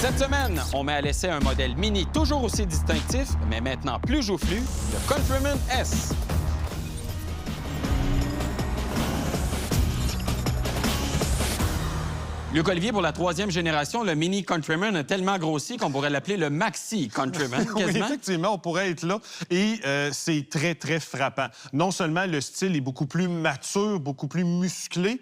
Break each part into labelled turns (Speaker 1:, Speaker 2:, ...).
Speaker 1: Cette semaine, on met à l'essai un modèle Mini toujours aussi distinctif, mais maintenant plus joufflu, le Countryman S. Luc Olivier, pour la troisième génération, le Mini Countryman a tellement grossi qu'on pourrait l'appeler le Maxi Countryman, quasiment.
Speaker 2: Oui, effectivement, on pourrait être là. Et c'est très, très frappant. Non seulement le style est beaucoup plus mature, beaucoup plus musclé,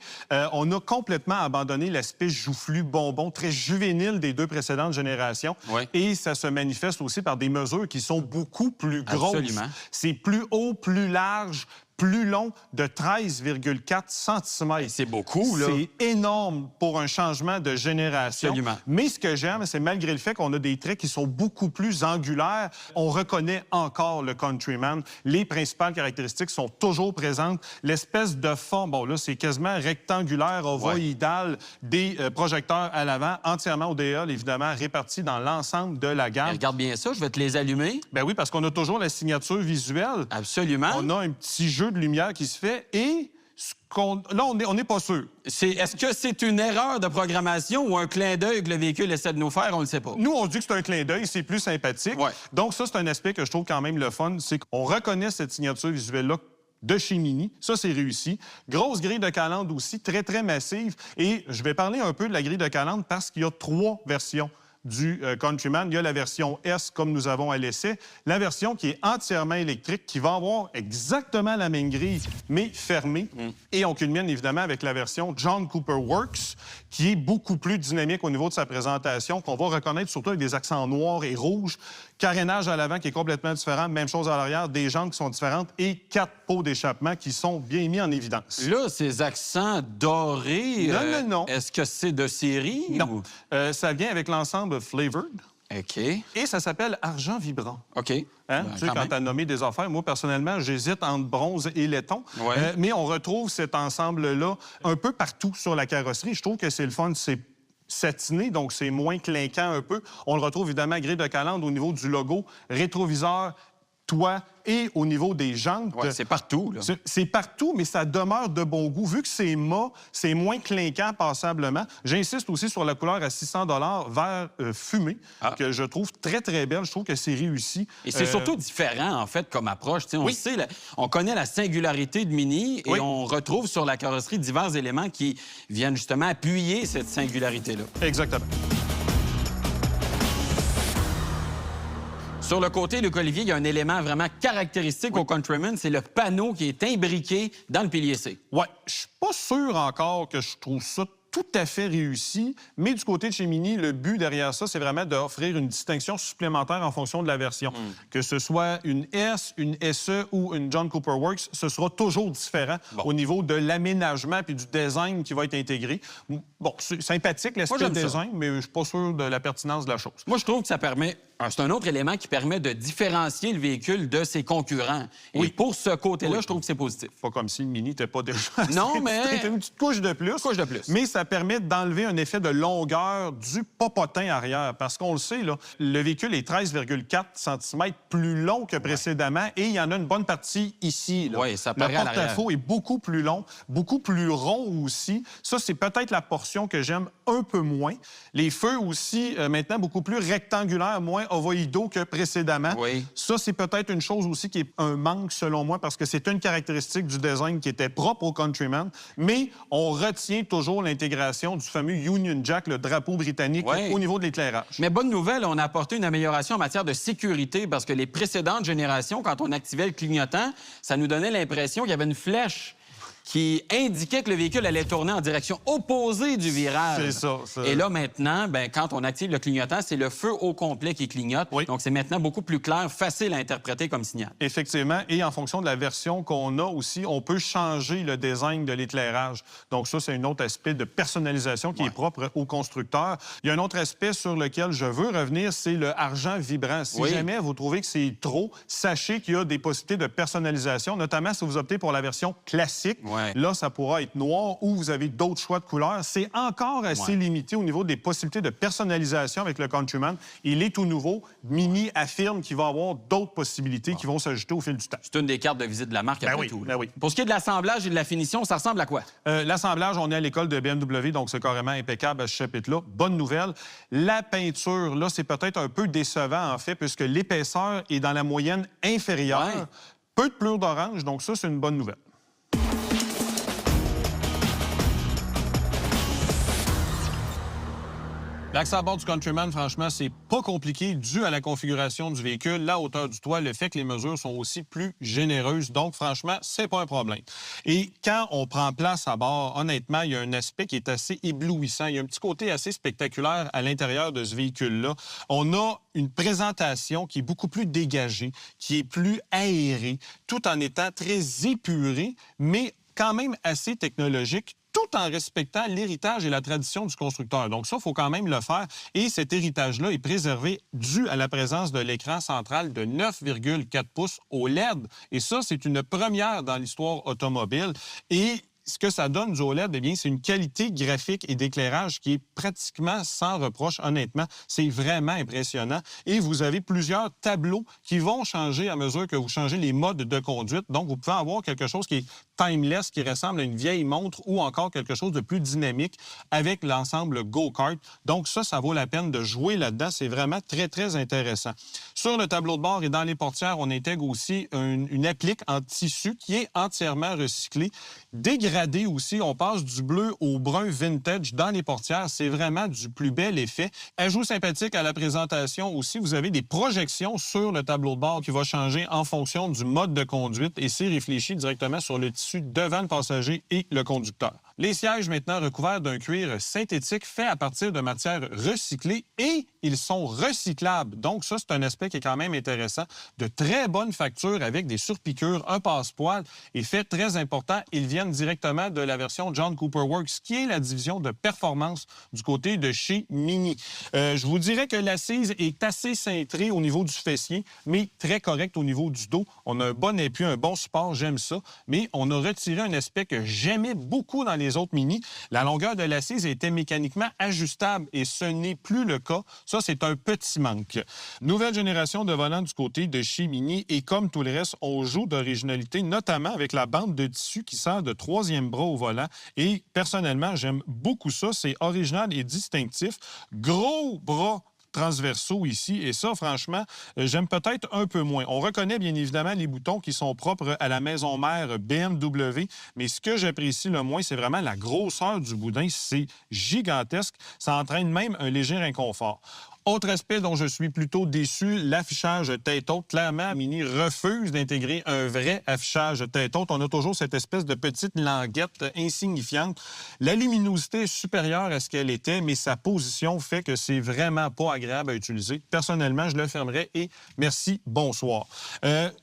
Speaker 2: on a complètement abandonné l'aspect joufflu, bonbon, très juvénile des deux précédentes générations.
Speaker 1: Oui.
Speaker 2: Et ça se manifeste aussi par des mesures qui sont beaucoup plus grosses.
Speaker 1: Absolument.
Speaker 2: C'est plus haut, plus large, plus long de 13,4 cm.
Speaker 1: C'est beaucoup, là.
Speaker 2: C'est énorme pour un changement de génération.
Speaker 1: Absolument.
Speaker 2: Mais ce que j'aime, c'est malgré le fait qu'on a des traits qui sont beaucoup plus angulaires, on reconnaît encore le Countryman. Les principales caractéristiques sont toujours présentes. L'espèce de fond, bon là, c'est quasiment rectangulaire, ovoïdal, des projecteurs à l'avant, entièrement ODA, évidemment, répartis dans l'ensemble de la gamme.
Speaker 1: Regarde bien ça, je vais te les allumer.
Speaker 2: Ben oui, parce qu'on a toujours la signature visuelle.
Speaker 1: Absolument.
Speaker 2: On a un petit jeu de lumière qui se fait et là, on n'est pas sûr.
Speaker 1: Est-ce que c'est une erreur de programmation ou un clin d'œil que le véhicule essaie de nous faire? On ne le sait pas.
Speaker 2: Nous, on dit que c'est un clin d'œil, c'est plus sympathique.
Speaker 1: Ouais.
Speaker 2: Donc ça, c'est un aspect que je trouve quand même le fun, c'est qu'on reconnaît cette signature visuelle-là de chez Mini. Ça, c'est réussi. Grosse grille de calandre aussi, très, très massive. Et je vais parler un peu de la grille de calandre parce qu'il y a 3 versions du Countryman. Il y a la version S, comme nous avons à l'essai, la version qui est entièrement électrique, qui va avoir exactement la même grille, mais fermée. Et on culmine évidemment avec la version John Cooper Works, qui est beaucoup plus dynamique au niveau de sa présentation, qu'on va reconnaître surtout avec des accents noirs et rouges, carénage à l'avant qui est complètement différent, même chose à l'arrière, des jantes qui sont différentes et 4 pots d'échappement qui sont bien mis en évidence.
Speaker 1: Là, ces accents dorés...
Speaker 2: Non.
Speaker 1: Est-ce que c'est de série?
Speaker 2: Non. Ça vient avec l'ensemble Flavored.
Speaker 1: OK.
Speaker 2: Et ça s'appelle Argent Vibrant.
Speaker 1: OK.
Speaker 2: Hein?
Speaker 1: Ben,
Speaker 2: Tu sais, quand tu as nommé des affaires, moi, personnellement, j'hésite entre bronze et laiton.
Speaker 1: Ouais.
Speaker 2: Mais on retrouve cet ensemble-là un peu partout sur la carrosserie. Je trouve que c'est le fun, c'est satiné, donc c'est moins clinquant un peu. On le retrouve évidemment grille de calandre au niveau du logo, rétroviseur, toit et au niveau des jantes.
Speaker 1: Ouais, c'est partout, là.
Speaker 2: C'est partout, mais ça demeure de bon goût. Vu que c'est mat, c'est moins clinquant passablement. J'insiste aussi sur la couleur à 600 $ vert fumé, que je trouve très, très belle. Je trouve que c'est réussi.
Speaker 1: Et c'est surtout différent, en fait, comme approche. T'sais, on sait, on connaît la singularité de Mini et on retrouve sur la carrosserie divers éléments qui viennent justement appuyer cette singularité-là.
Speaker 2: Exactement.
Speaker 1: Sur le côté, Luc Olivier, il y a un élément vraiment caractéristique au Countryman, c'est le panneau qui est imbriqué dans le pilier C.
Speaker 2: Ouais, je suis pas sûr encore que je trouve ça tout à fait réussi, mais du côté de chez Mini, le but derrière ça, c'est vraiment d'offrir une distinction supplémentaire en fonction de la version. Que ce soit une S, une SE ou une John Cooper Works, ce sera toujours différent au niveau de l'aménagement puis du design qui va être intégré. Bon, c'est sympathique l'aspect design, mais je suis pas sûr de la pertinence de la chose.
Speaker 1: Moi, je trouve que ça permet... C'est un autre élément qui permet de différencier le véhicule de ses concurrents. Et pour ce côté-là, je trouve que c'est positif.
Speaker 2: Pas comme si le Mini n'était pas déjà...
Speaker 1: Non, mais...
Speaker 2: C'est une petite couche de plus.
Speaker 1: Couche de plus.
Speaker 2: Mais ça permet d'enlever un effet de longueur du popotin arrière. Parce qu'on le sait, là, le véhicule est 13,4 cm plus long que précédemment et il y en a une bonne partie ici.
Speaker 1: Oui, ça paraît à
Speaker 2: le
Speaker 1: l'arrière.
Speaker 2: porte-à-faux est beaucoup plus long, beaucoup plus rond aussi. Ça, c'est peut-être la portion que j'aime un peu moins. Les feux aussi, maintenant, beaucoup plus rectangulaires, moins ovoïdaux que précédemment.
Speaker 1: Oui.
Speaker 2: Ça, c'est peut-être une chose aussi qui est un manque, selon moi, parce que c'est une caractéristique du design qui était propre au Countryman. Mais on retient toujours l'intégration du fameux Union Jack, le drapeau britannique, au niveau de l'éclairage.
Speaker 1: Mais bonne nouvelle, on a apporté une amélioration en matière de sécurité parce que les précédentes générations, quand on activait le clignotant, ça nous donnait l'impression qu'il y avait une flèche qui indiquait que le véhicule allait tourner en direction opposée du virage.
Speaker 2: C'est ça.
Speaker 1: Et là, maintenant, quand on active le clignotant, c'est le feu au complet qui clignote. Donc, c'est maintenant beaucoup plus clair, facile à interpréter comme signal.
Speaker 2: Effectivement. Et en fonction de la version qu'on a aussi, on peut changer le design de l'éclairage. Donc, ça, c'est un autre aspect de personnalisation qui est propre au constructeur. Il y a un autre aspect sur lequel je veux revenir, c'est le argent vibrant. Si jamais vous trouvez que c'est trop, sachez qu'il y a des possibilités de personnalisation, notamment si vous optez pour la version classique.
Speaker 1: Ouais.
Speaker 2: Là, ça pourra être noir ou vous avez d'autres choix de couleurs. C'est encore assez limité au niveau des possibilités de personnalisation avec le Countryman. Il est tout nouveau. Mini affirme qu'il va avoir d'autres possibilités qui vont s'ajouter au fil du temps.
Speaker 1: C'est une des cartes de visite de la marque après
Speaker 2: oui,
Speaker 1: tout.
Speaker 2: ben oui.
Speaker 1: Pour ce qui est de l'assemblage et de la finition, ça ressemble à quoi?
Speaker 2: L'assemblage, on est à l'école de BMW, donc c'est carrément impeccable à ce chapitre-là. Bonne nouvelle. La peinture, là, c'est peut-être un peu décevant, en fait, puisque l'épaisseur est dans la moyenne inférieure.
Speaker 1: Ouais.
Speaker 2: Peu de pleure d'orange, donc ça, c'est une bonne nouvelle. L'accès à bord du Countryman, franchement, c'est pas compliqué dû à la configuration du véhicule, la hauteur du toit, le fait que les mesures sont aussi plus généreuses. Donc, franchement, c'est pas un problème. Et quand on prend place à bord, honnêtement, il y a un aspect qui est assez éblouissant. Il y a un petit côté assez spectaculaire à l'intérieur de ce véhicule-là. On a une présentation qui est beaucoup plus dégagée, qui est plus aérée, tout en étant très épurée, mais quand même assez technologique, tout en respectant l'héritage et la tradition du constructeur. Donc ça, il faut quand même le faire. Et cet héritage-là est préservé dû à la présence de l'écran central de 9,4 pouces OLED. Et ça, c'est une première dans l'histoire automobile. Et ce que ça donne du OLED, eh bien, c'est une qualité graphique et d'éclairage qui est pratiquement sans reproche, honnêtement. C'est vraiment impressionnant. Et vous avez plusieurs tableaux qui vont changer à mesure que vous changez les modes de conduite. Donc, vous pouvez avoir quelque chose qui est timeless, qui ressemble à une vieille montre ou encore quelque chose de plus dynamique avec l'ensemble Go-Kart. Donc, ça vaut la peine de jouer là-dedans. C'est vraiment très, très intéressant. Sur le tableau de bord et dans les portières, on intègre aussi une applique en tissu qui est entièrement recyclée, dégradé aussi. On passe du bleu au brun vintage dans les portières. C'est vraiment du plus bel effet. Ajout sympathique à la présentation aussi, vous avez des projections sur le tableau de bord qui va changer en fonction du mode de conduite et c'est réfléchi directement sur le tissu devant le passager et le conducteur. Les sièges maintenant recouverts d'un cuir synthétique fait à partir de matières recyclées et ils sont recyclables. Donc ça, c'est un aspect qui est quand même intéressant. De très bonnes factures avec des surpiqûres, un passepoil et fait très important, ils viennent directement de la version John Cooper Works, qui est la division de performance du côté de chez Mini. Je vous dirais que l'assise est assez cintrée au niveau du fessier, mais très correcte au niveau du dos. On a un bon appui, un bon support, j'aime ça, mais on a retiré un aspect que j'aimais beaucoup dans les autres Mini. La longueur de l'assise était mécaniquement ajustable et ce n'est plus le cas. Ça, c'est un petit manque. Nouvelle génération de volants du côté de chez Mini et comme tout le reste, on joue d'originalité, notamment avec la bande de tissu qui sert de troisième bras au volant. Et personnellement, j'aime beaucoup ça. C'est original et distinctif. Gros bras transversaux ici. Et ça, franchement, j'aime peut-être un peu moins. On reconnaît bien évidemment les boutons qui sont propres à la maison mère BMW, mais ce que j'apprécie le moins, c'est vraiment la grosseur du boudin. C'est gigantesque. Ça entraîne même un léger inconfort. Autre aspect dont je suis plutôt déçu, l'affichage tête haute. Clairement, Mini refuse d'intégrer un vrai affichage tête haute. On a toujours cette espèce de petite languette insignifiante. La luminosité est supérieure à ce qu'elle était, mais sa position fait que c'est vraiment pas agréable à utiliser. Personnellement, je le fermerais et merci, bonsoir.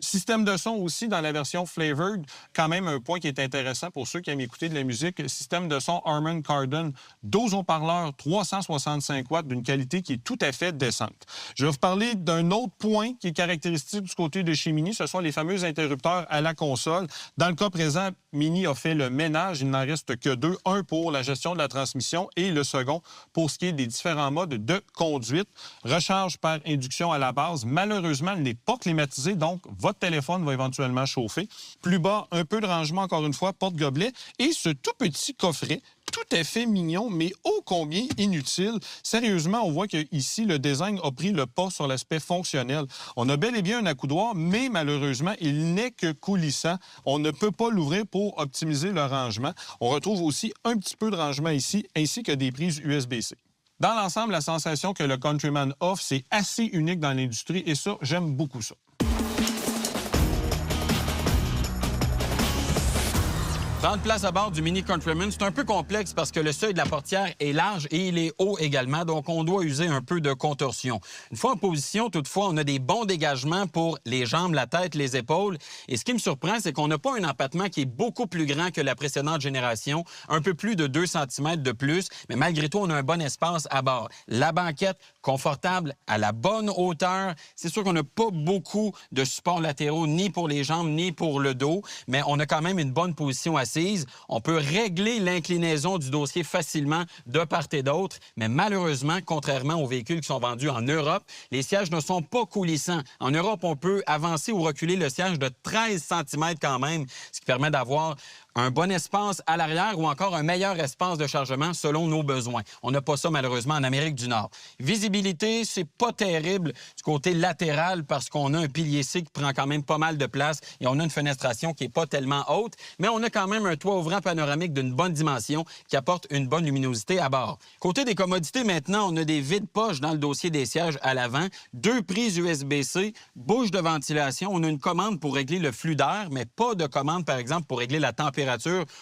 Speaker 2: Système de son aussi dans la version Flavored, quand même un point qui est intéressant pour ceux qui aiment écouter de la musique. Système de son Harman Kardon, 12 haut-parleurs, 365 watts d'une qualité qui est tout à fait décente. Je vais vous parler d'un autre point qui est caractéristique du côté de chez Mini, ce sont les fameux interrupteurs à la console. Dans le cas présent, Mini a fait le ménage, il n'en reste que deux, un pour la gestion de la transmission et le second pour ce qui est des différents modes de conduite. Recharge par induction à la base, malheureusement, elle n'est pas climatisée, donc votre téléphone va éventuellement chauffer. Plus bas, un peu de rangement, encore une fois, porte-gobelet et ce tout petit coffret tout à fait mignon, mais ô combien inutile. Sérieusement, on voit qu'ici, le design a pris le pas sur l'aspect fonctionnel. On a bel et bien un accoudoir, mais malheureusement, il n'est que coulissant. On ne peut pas l'ouvrir pour optimiser le rangement. On retrouve aussi un petit peu de rangement ici, ainsi que des prises USB-C. Dans l'ensemble, la sensation que le Countryman offre, c'est assez unique dans l'industrie et ça, j'aime beaucoup ça.
Speaker 1: Prendre place à bord du Mini Countryman, c'est un peu complexe parce que le seuil de la portière est large et il est haut également, donc on doit user un peu de contorsion. Une fois en position, toutefois, on a des bons dégagements pour les jambes, la tête, les épaules. Et ce qui me surprend, c'est qu'on n'a pas un empattement qui est beaucoup plus grand que la précédente génération, un peu plus de 2 cm de plus, mais malgré tout, on a un bon espace à bord. La banquette, confortable, à la bonne hauteur. C'est sûr qu'on n'a pas beaucoup de supports latéraux, ni pour les jambes, ni pour le dos, mais on a quand même une bonne position assise. assise. On peut régler l'inclinaison du dossier facilement de part et d'autre, mais malheureusement, contrairement aux véhicules qui sont vendus en Europe, les sièges ne sont pas coulissants. En Europe, on peut avancer ou reculer le siège de 13 cm quand même, ce qui permet d'avoir un bon espace à l'arrière ou encore un meilleur espace de chargement selon nos besoins. On n'a pas ça, malheureusement, en Amérique du Nord. Visibilité, c'est pas terrible du côté latéral parce qu'on a un pilier C qui prend quand même pas mal de place et on a une fenestration qui est pas tellement haute, mais on a quand même un toit ouvrant panoramique d'une bonne dimension qui apporte une bonne luminosité à bord. Côté des commodités, maintenant, on a des vides-poches dans le dossier des sièges à l'avant, 2 prises USB-C, bouche de ventilation. On a une commande pour régler le flux d'air, mais pas de commande, par exemple, pour régler la température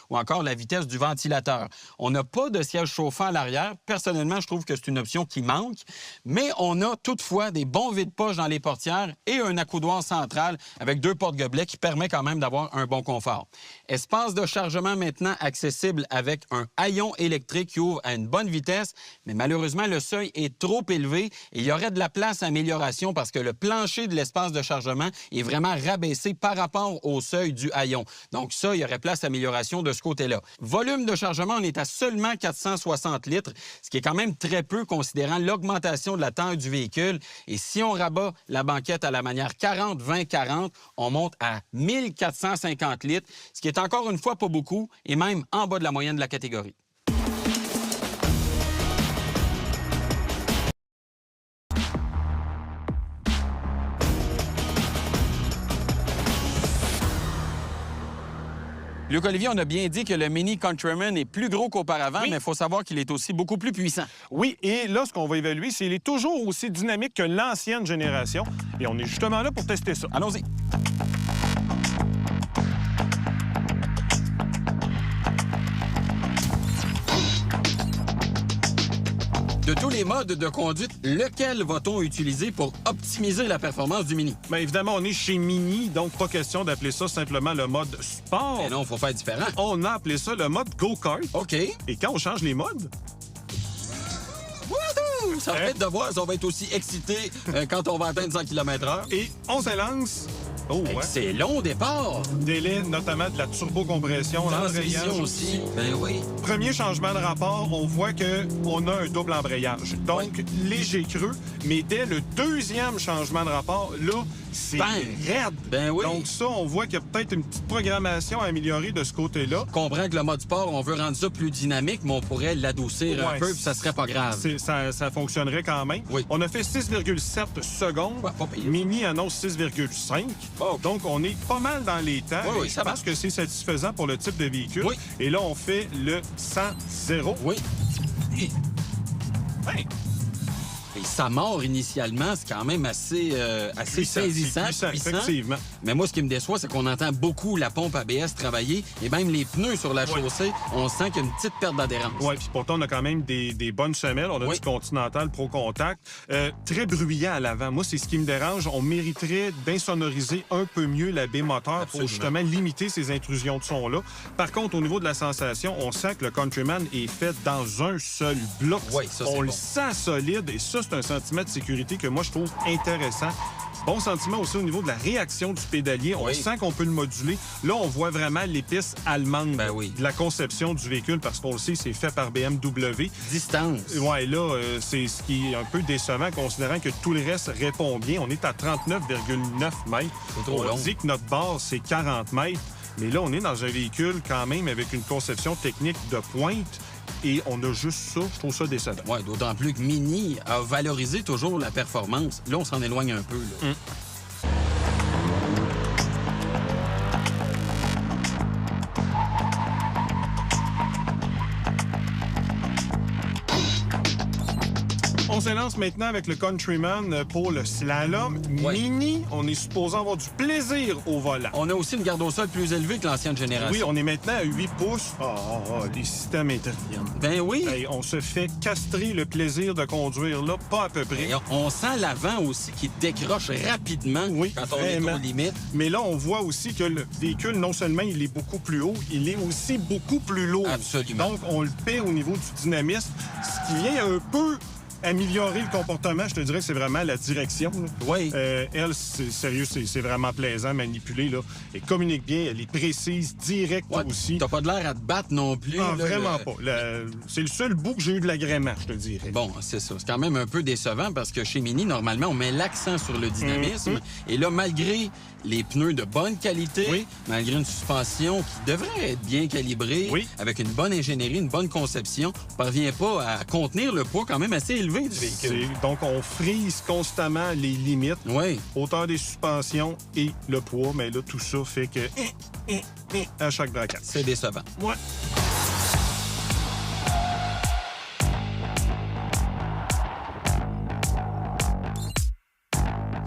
Speaker 1: ou encore la vitesse du ventilateur. On n'a pas de siège chauffant à l'arrière. Personnellement, je trouve que c'est une option qui manque, mais on a toutefois des bons vides-poches dans les portières et un accoudoir central avec 2 porte-gobelets qui permet quand même d'avoir un bon confort. Espace de chargement maintenant accessible avec un haillon électrique qui ouvre à une bonne vitesse, mais malheureusement, le seuil est trop élevé et il y aurait de la place à amélioration parce que le plancher de l'espace de chargement est vraiment rabaissé par rapport au seuil du haillon. Donc ça, il y aurait place à amélioration de ce côté-là. Volume de chargement, on est à seulement 460 litres, ce qui est quand même très peu considérant l'augmentation de la taille du véhicule. Et si on rabat la banquette à la manière 40-20-40, on monte à 1450 litres, ce qui est encore une fois pas beaucoup et même en bas de la moyenne de la catégorie. Luc-Olivier, on a bien dit que le Mini Countryman est plus gros qu'auparavant, mais il faut savoir qu'il est aussi beaucoup plus puissant.
Speaker 2: Oui, et là, ce qu'on va évaluer, c'est qu'il est toujours aussi dynamique que l'ancienne génération. Et on est justement là pour tester ça.
Speaker 1: Allons-y. De tous les modes de conduite, lequel va-t-on utiliser pour optimiser la performance du Mini?
Speaker 2: Bien évidemment, on est chez Mini, donc pas question d'appeler ça simplement le mode sport.
Speaker 1: Mais non, il faut faire différent.
Speaker 2: On a appelé ça le mode go-kart.
Speaker 1: OK.
Speaker 2: Et quand on change les modes,
Speaker 1: Wouhou! Ça va être de voir si on va être aussi excité quand on va atteindre 100 km/h.
Speaker 2: et on s'élance. Oh, ouais.
Speaker 1: C'est long au départ.
Speaker 2: Délai notamment de la turbocompression, l'embrayage
Speaker 1: Transmission aussi. Ben oui.
Speaker 2: Premier changement de rapport, on voit qu'on a un double embrayage. Donc, léger creux, mais dès le deuxième changement de rapport, là, c'est raide.
Speaker 1: Ben oui.
Speaker 2: Donc ça, on voit qu'il y a peut-être une petite programmation à améliorer de ce côté-là.
Speaker 1: Je comprends que le mode sport, on veut rendre ça plus dynamique, mais on pourrait l'adoucir un peu, puis ça serait pas grave.
Speaker 2: Ça fonctionnerait quand même.
Speaker 1: Oui.
Speaker 2: On a fait 6,7 secondes.
Speaker 1: Ouais, pas pire.
Speaker 2: Mini annonce 6,5.
Speaker 1: Oh.
Speaker 2: Donc, on est pas mal dans les temps.
Speaker 1: Oui, ça
Speaker 2: je pense que c'est satisfaisant pour le type de véhicule.
Speaker 1: Oui.
Speaker 2: Et là, on fait le 100-0.
Speaker 1: Oui.
Speaker 2: Ben,
Speaker 1: Et sa mort, initialement, c'est quand même assez saisissant.
Speaker 2: puissant, effectivement.
Speaker 1: Mais moi, ce qui me déçoit, c'est qu'on entend beaucoup la pompe ABS travailler et même les pneus sur la chaussée, on sent qu'il y a une petite perte d'adhérence.
Speaker 2: Oui, puis pourtant, on a quand même des bonnes semelles. On a du Continental Pro Contact. Très bruyant à l'avant. Moi, c'est ce qui me dérange. On mériterait d'insonoriser un peu mieux la baie moteur pour justement limiter ces intrusions de son-là. Par contre, au niveau de la sensation, on sent que le Countryman est fait dans un seul bloc.
Speaker 1: Oui, ça, c'est
Speaker 2: on le
Speaker 1: bon.
Speaker 2: sent solide et ça, c'est un sentiment de sécurité que moi, je trouve intéressant. Bon sentiment aussi au niveau de la réaction du pédalier. On sent qu'on peut le moduler. Là, on voit vraiment l'épice allemande de la conception du véhicule parce qu'on le sait, c'est fait par BMW.
Speaker 1: Distance.
Speaker 2: Ouais, là, c'est ce qui est un peu décevant considérant que tout le reste répond bien. On est à 39,9 mètres.
Speaker 1: C'est trop long.
Speaker 2: On dit que notre barre, c'est 40 mètres. Mais là, on est dans un véhicule quand même avec une conception technique de pointe. Et on a juste ça. Je trouve ça décevant.
Speaker 1: Oui, d'autant plus que Mini a valorisé toujours la performance. Là, on s'en éloigne un peu. Là.
Speaker 2: On s'élance maintenant avec le Countryman pour le slalom. Mini, on est supposé avoir du plaisir au volant.
Speaker 1: On a aussi une garde au sol plus élevée que l'ancienne génération.
Speaker 2: Oui, on est maintenant à 8 pouces. Les systèmes interviennent.
Speaker 1: Ben oui.
Speaker 2: Hey, on se fait castrer le plaisir de conduire, là, pas à peu près.
Speaker 1: Et on sent l'avant aussi qui décroche rapidement quand on est aux limites.
Speaker 2: Mais là, on voit aussi que le véhicule, non seulement il est beaucoup plus haut, il est aussi beaucoup plus lourd.
Speaker 1: Absolument.
Speaker 2: Donc, on le paie au niveau du dynamisme, ce qui vient un peu améliorer le comportement, je te dirais que c'est vraiment la direction. Là.
Speaker 1: Oui.
Speaker 2: Elle, sérieux, c'est vraiment plaisant à manipuler. Là. Elle communique bien, elle est précise, directe aussi.
Speaker 1: T'as pas de l'air à te battre non plus.
Speaker 2: Ah,
Speaker 1: là,
Speaker 2: vraiment pas. C'est le seul bout que j'ai eu de l'agrément, je te dirais.
Speaker 1: Bon, c'est ça. C'est quand même un peu décevant parce que chez Mini, normalement, on met l'accent sur le dynamisme. Et là, malgré les pneus de bonne qualité, malgré une suspension qui devrait être bien calibrée, avec une bonne ingénierie, une bonne conception, on parvient pas à contenir le poids quand même assez élevé du véhicule.
Speaker 2: Donc, on frise constamment les limites, hauteur des suspensions et le poids. Mais là, tout ça fait que à chaque braquage.
Speaker 1: C'est décevant.
Speaker 2: Ouais.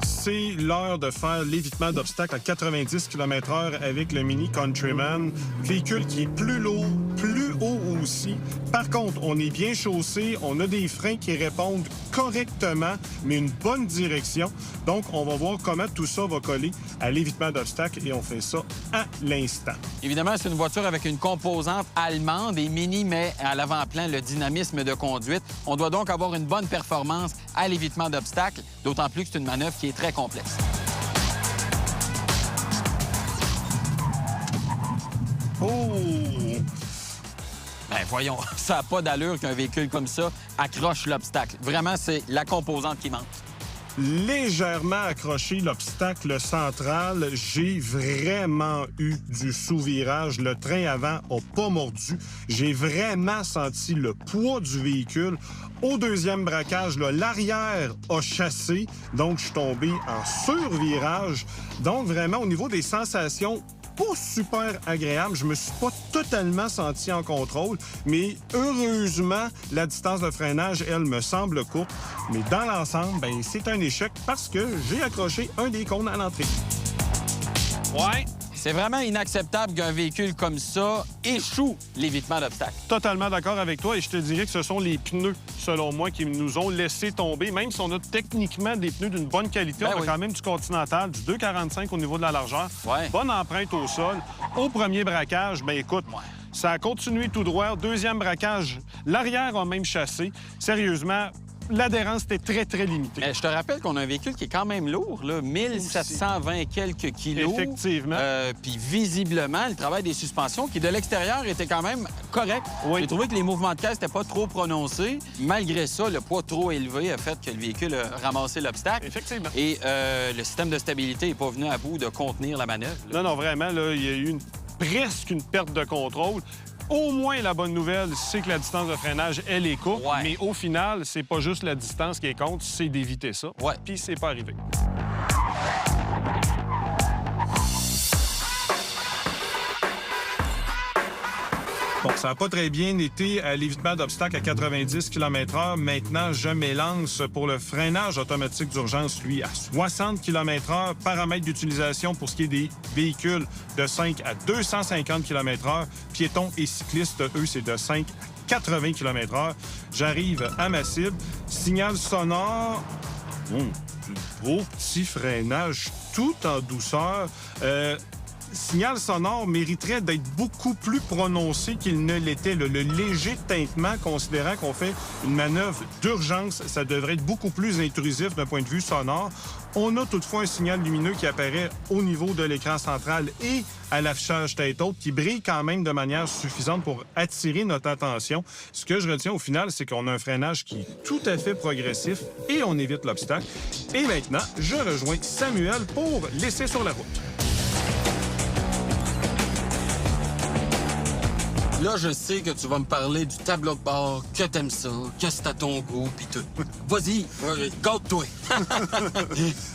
Speaker 2: C'est l'heure de faire l'évitement d'obstacles à 90 km/h avec le Mini Countryman. Véhicule qui est plus lourd, plus haut aussi. Par contre, on est bien chaussé, on a des freins qui répondent correctement, mais une bonne direction. Donc, on va voir comment tout ça va coller à l'évitement d'obstacles et on fait ça à l'instant.
Speaker 1: Évidemment, c'est une voiture avec une composante allemande et Mini met à l'avant-plan le dynamisme de conduite. On doit donc avoir une bonne performance à l'évitement d'obstacles, d'autant plus que c'est une manœuvre qui est très complexe.
Speaker 2: Oh!
Speaker 1: Ben voyons, ça n'a pas d'allure qu'un véhicule comme ça accroche l'obstacle. Vraiment, c'est la composante qui manque.
Speaker 2: Légèrement accroché l'obstacle central. J'ai vraiment eu du sous-virage. Le train avant n'a pas mordu. J'ai vraiment senti le poids du véhicule. Au deuxième braquage, l'arrière a chassé. Donc, je suis tombé en survirage. Donc, vraiment, au niveau des sensations, pas super agréable. Je me suis pas totalement senti en contrôle, mais heureusement, la distance de freinage, elle, me semble courte. Mais dans l'ensemble, ben, c'est un échec parce que j'ai accroché un des cônes à l'entrée.
Speaker 1: Ouais. C'est vraiment inacceptable qu'un véhicule comme ça échoue l'évitement d'obstacles.
Speaker 2: Totalement d'accord avec toi et je te dirais que ce sont les pneus, selon moi, qui nous ont laissé tomber. Même si on a techniquement des pneus d'une bonne qualité, on a quand même du Continental, du 2,45 au niveau de la largeur. Bonne empreinte au sol. Au premier braquage, bien écoute, ça a continué tout droit. Deuxième braquage, l'arrière a même chassé. Sérieusement, l'adhérence était très, très limitée.
Speaker 1: Mais je te rappelle qu'on a un véhicule qui est quand même lourd, là, 1720 quelques kilos.
Speaker 2: Effectivement.
Speaker 1: Puis visiblement, le travail des suspensions, qui de l'extérieur était quand même correct. J'ai trouvé que les mouvements de caisse n'étaient pas trop prononcés. Malgré ça, le poids trop élevé a fait que le véhicule a ramassé l'obstacle.
Speaker 2: Effectivement.
Speaker 1: Et le système de stabilité n'est pas venu à bout de contenir la manœuvre. Là.
Speaker 2: Non, vraiment, là, il y a eu presque une perte de contrôle. Au moins, la bonne nouvelle, c'est que la distance de freinage, elle est courte. Mais au final, c'est pas juste la distance qui compte, c'est d'éviter ça. Puis c'est pas arrivé. Bon, ça n'a pas très bien été à l'évitement d'obstacles à 90 km/h. Maintenant, je m'élance pour le freinage automatique d'urgence, lui, à 60 km/h. Paramètre d'utilisation pour ce qui est des véhicules de 5 à 250 km/h. Piétons et cyclistes, eux, c'est de 5 à 80 km/h. J'arrive à ma cible. Signal sonore. Beau petit freinage tout en douceur. Signal sonore mériterait d'être beaucoup plus prononcé qu'il ne l'était. Le léger tintement, considérant qu'on fait une manœuvre d'urgence, ça devrait être beaucoup plus intrusif d'un point de vue sonore. On a toutefois un signal lumineux qui apparaît au niveau de l'écran central et à l'affichage tête-haute qui brille quand même de manière suffisante pour attirer notre attention. Ce que je retiens au final, c'est qu'on a un freinage qui est tout à fait progressif et on évite l'obstacle. Et maintenant, je rejoins Samuel pour l'essai sur la route.
Speaker 1: Là, je sais que tu vas me parler du tableau de bord, que t'aimes ça, que c'est à ton goût, pis tout. Vas-y, gâte-toi.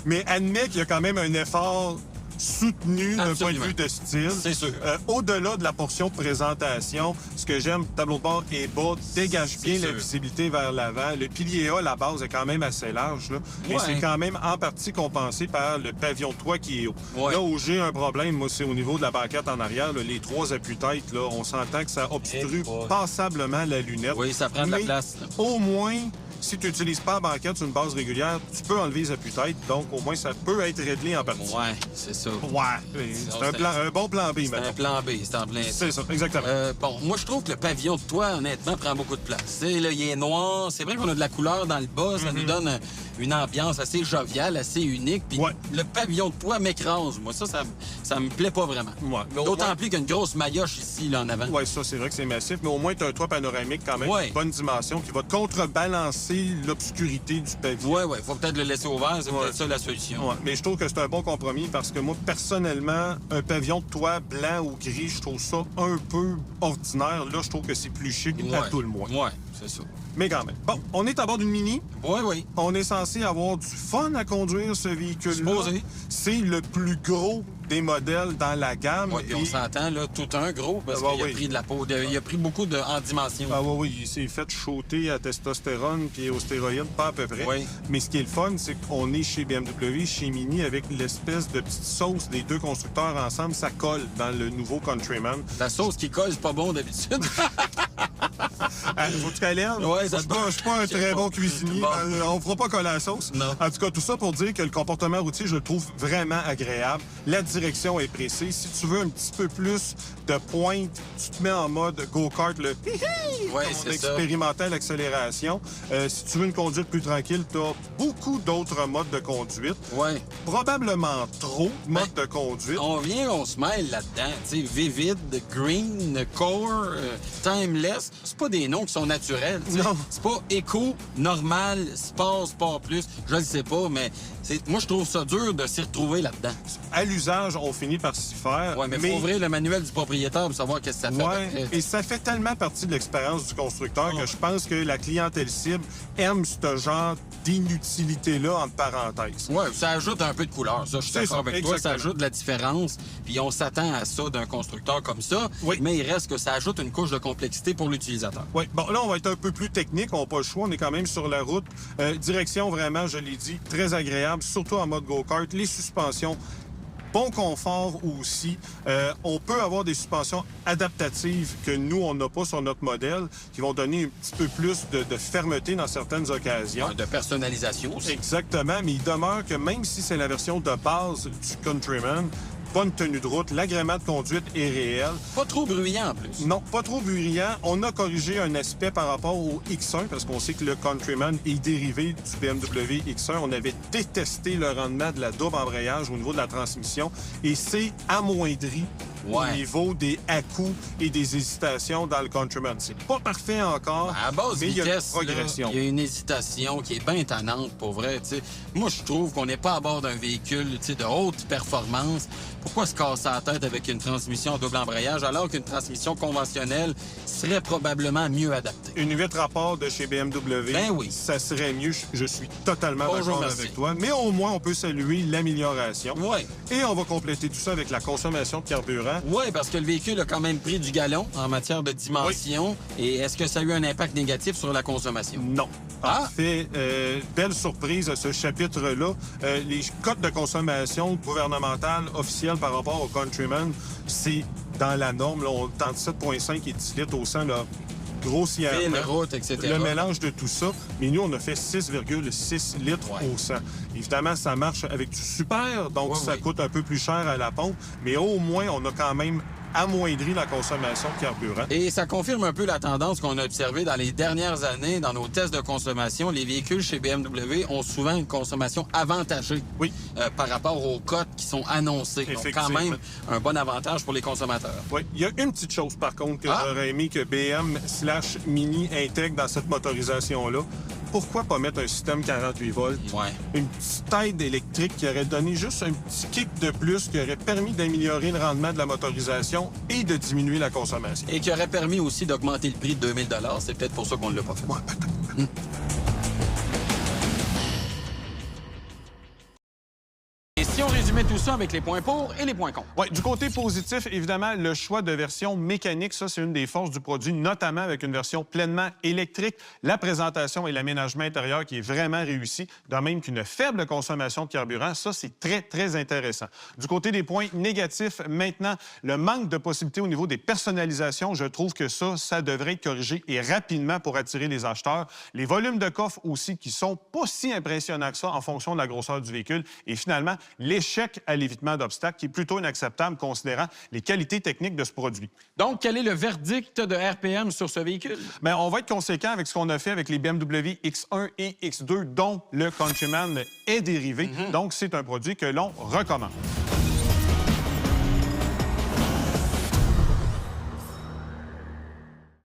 Speaker 2: Mais admets qu'il y a quand même un effort soutenu d'un point de vue de style.
Speaker 1: C'est sûr.
Speaker 2: Au-delà de la portion de présentation, ce que j'aime, le tableau de bord est bas, dégage bien la visibilité vers l'avant. Le pilier A, la base, est quand même assez large, là. Mais c'est quand même en partie compensé par le pavillon de toit qui est haut. Là où j'ai un problème, moi, c'est au niveau de la banquette en arrière, là, les trois appuis-têtes, là, on s'entend que ça obstrue passablement la lunette.
Speaker 1: Oui, ça prend de la place. Là.
Speaker 2: Au moins, si tu n'utilises pas la banquette sur une base régulière, tu peux enlever les appuis-têtes. Donc, au moins, ça peut être réglé en partie.
Speaker 1: Ouais, c'est ça.
Speaker 2: Ouais, c'est un bon plan B,
Speaker 1: C'est
Speaker 2: maintenant.
Speaker 1: un plan B, c'est en plein.
Speaker 2: C'est ça, exactement.
Speaker 1: Bon, moi, je trouve que le pavillon de toit, honnêtement, prend beaucoup de place. Tu sais, là, il est noir. C'est vrai qu'on a de la couleur dans le bas. Ça nous donne une ambiance assez joviale, assez unique. Puis
Speaker 2: Ouais.
Speaker 1: le pavillon de toit m'écrase. Moi, ça me plaît pas vraiment.
Speaker 2: Ouais. Mais au
Speaker 1: D'autant
Speaker 2: moins-
Speaker 1: plus qu'il y a une grosse maillotche ici, là, en avant.
Speaker 2: Oui, ça, c'est vrai que c'est massif, mais au moins, tu as un toit panoramique quand même,
Speaker 1: Ouais.
Speaker 2: de bonne dimension, qui va contrebalancer l'obscurité du pavillon.
Speaker 1: Ouais, faut peut-être le laisser ouvert. C'est peut-être ça la solution.
Speaker 2: Ouais, mais je trouve que c'est un bon compromis parce que moi, personnellement, un pavillon de toit blanc ou gris, je trouve ça un peu ordinaire. Là, je trouve que c'est plus chic à tout le moins.
Speaker 1: Ouais, c'est ça.
Speaker 2: Mais quand même. Bon, on est à bord d'une Mini.
Speaker 1: Oui.
Speaker 2: On est censé avoir du fun à conduire ce véhicule-là.
Speaker 1: Supposé.
Speaker 2: C'est le plus gros des modèles dans la gamme.
Speaker 1: Oui, puis on s'entend, là, tout un gros, parce
Speaker 2: Ah,
Speaker 1: qu'il
Speaker 2: oui.
Speaker 1: a pris de la peau. Il a pris beaucoup en dimension.
Speaker 2: Ah oui, il s'est fait shooter à testostérone puis aux stéroïdes, pas à peu près.
Speaker 1: Oui.
Speaker 2: Mais ce qui est le fun, c'est qu'on est chez BMW, chez Mini, avec l'espèce de petite sauce des deux constructeurs ensemble. Ça colle dans le nouveau Countryman.
Speaker 1: La sauce qui colle, c'est pas bon d'habitude.
Speaker 2: Faut-tu qu'elle lève?
Speaker 1: Ouais, ça
Speaker 2: Je suis pas un très bon cuisinier.
Speaker 1: Bon.
Speaker 2: On fera pas coller la sauce.
Speaker 1: Non.
Speaker 2: En tout cas, tout ça pour dire que le comportement routier, je le trouve vraiment agréable. La direction est précise. Si tu veux un petit peu plus de pointe, tu te mets en mode go-kart, le
Speaker 1: Ouais,
Speaker 2: comme on
Speaker 1: c'est ça.
Speaker 2: expérimentait l'accélération. Si tu veux une conduite plus tranquille, tu as beaucoup d'autres modes de conduite.
Speaker 1: Ouais.
Speaker 2: Probablement trop de modes de conduite.
Speaker 1: On se mêle là-dedans. Tu sais, Vivid, Green, Core, Timeless. C'est pas des noms qui sont naturels. Tu sais.
Speaker 2: Non.
Speaker 1: C'est pas éco, normal, sport plus. Je le sais pas, mais moi, je trouve ça dur de s'y retrouver là-dedans.
Speaker 2: À l'usage, on finit par s'y faire.
Speaker 1: Ouais, mais faut ouvrir le manuel du propriétaire pour savoir qu'est-ce que ça fait.
Speaker 2: Ouais,
Speaker 1: après.
Speaker 2: et ça fait tellement partie de l'expérience du constructeur que je pense que la clientèle cible aime ce genre d'inutilité-là, entre parenthèses.
Speaker 1: Ouais, ça ajoute un peu de couleur. Ça, je suis
Speaker 2: C'est
Speaker 1: d'accord
Speaker 2: ça,
Speaker 1: avec toi. Ça
Speaker 2: exactement.
Speaker 1: ajoute de la différence. Puis on s'attend à ça d'un constructeur comme ça.
Speaker 2: Oui.
Speaker 1: Mais il reste que ça ajoute une couche de complexité pour l'utilisateur.
Speaker 2: Oui, bon, là, on va être un peu plus technique. On n'a pas le choix. On est quand même sur la route. Direction, vraiment, je l'ai dit, très agréable, surtout en mode go-kart. Les suspensions, bon confort aussi. On peut avoir des suspensions adaptatives que nous, on n'a pas sur notre modèle, qui vont donner un petit peu plus de fermeté dans certaines occasions.
Speaker 1: De personnalisation aussi.
Speaker 2: Exactement, mais il demeure que même si c'est la version de base du Countryman, bonne tenue de route, l'agrément de conduite est réel.
Speaker 1: Pas trop bruyant en plus.
Speaker 2: Non, pas trop bruyant. On a corrigé un aspect par rapport au X1 parce qu'on sait que le Countryman est dérivé du BMW X1. On avait détesté le rendement de la double embrayage au niveau de la transmission et c'est amoindri au
Speaker 1: Ouais.
Speaker 2: niveau des à-coups et des hésitations dans le Countryman. C'est pas parfait encore,
Speaker 1: À base
Speaker 2: mais il y a une
Speaker 1: vitesse, là,
Speaker 2: progression.
Speaker 1: il y a une hésitation qui est bien tannante, pour vrai. T'sais. Moi, je trouve qu'on n'est pas à bord d'un véhicule de haute performance. Pourquoi se casser la tête avec une transmission à double embrayage alors qu'une transmission conventionnelle serait probablement mieux adaptée?
Speaker 2: Une 8 rapports de chez BMW,
Speaker 1: Ben oui.
Speaker 2: ça serait mieux. Je suis totalement
Speaker 1: Bonjour,
Speaker 2: d'accord
Speaker 1: merci.
Speaker 2: avec toi. Mais au moins, on peut saluer l'amélioration.
Speaker 1: Oui.
Speaker 2: Et on va compléter tout ça avec la consommation de carburant.
Speaker 1: Oui, parce que le véhicule a quand même pris du galon en matière de dimension. Et est-ce que ça a eu un impact négatif sur la consommation?
Speaker 2: Non.
Speaker 1: Ah!
Speaker 2: En fait, belle surprise à ce chapitre-là. Les cotes de consommation gouvernementale officielles par rapport au Countryman, c'est dans la norme. Là, on tente 7,5 et 10 litres au 100, là, grossièrement.
Speaker 1: Ville, route, etc.
Speaker 2: Le mélange de tout ça. Mais nous, on a fait 6,6 litres
Speaker 1: Ouais.
Speaker 2: au 100. Évidemment, ça marche avec du super, donc
Speaker 1: Ouais,
Speaker 2: ça
Speaker 1: oui.
Speaker 2: coûte un peu plus cher à la pompe. Mais au moins, on a quand même amoindri la consommation de carburant.
Speaker 1: Et ça confirme un peu la tendance qu'on a observée dans les dernières années dans nos tests de consommation. Les véhicules chez BMW ont souvent une consommation avantagée
Speaker 2: Oui.
Speaker 1: par rapport aux cotes qui sont annoncées. Donc, quand
Speaker 2: Effectivement.
Speaker 1: même, un bon avantage pour les consommateurs.
Speaker 2: Oui, il y a une petite chose, par contre, que
Speaker 1: Ah.
Speaker 2: j'aurais aimé que BM/Mini intègre dans cette motorisation-là. Pourquoi pas mettre un système 48 volts?
Speaker 1: Ouais.
Speaker 2: Une petite aide électrique qui aurait donné juste un petit kick de plus, qui aurait permis d'améliorer le rendement de la motorisation et de diminuer la consommation.
Speaker 1: Et qui aurait permis aussi d'augmenter le prix de 2000 $. C'est peut-être pour ça qu'on ne l'a pas fait.
Speaker 2: Ouais, peut-être.
Speaker 1: Et si Si on résumait tout ça avec les points pour et les points contre.
Speaker 2: Oui, du côté positif, évidemment, le choix de version mécanique, ça, c'est une des forces du produit, notamment avec une version pleinement électrique. La présentation et l'aménagement intérieur qui est vraiment réussi, de même qu'une faible consommation de carburant, ça, c'est très, très intéressant. Du côté des points négatifs, maintenant, le manque de possibilités au niveau des personnalisations, je trouve que ça devrait être corrigé et rapidement pour attirer les acheteurs. Les volumes de coffre aussi qui sont pas si impressionnants que ça en fonction de la grosseur du véhicule. Et finalement, l'échec à l'évitement d'obstacles qui est plutôt inacceptable considérant les qualités techniques de ce produit.
Speaker 1: Donc, quel est le verdict de RPM sur ce véhicule?
Speaker 2: Bien, on va être conséquent avec ce qu'on a fait avec les BMW X1 et X2, dont le Countryman est dérivé. Donc, c'est un produit que l'on recommande.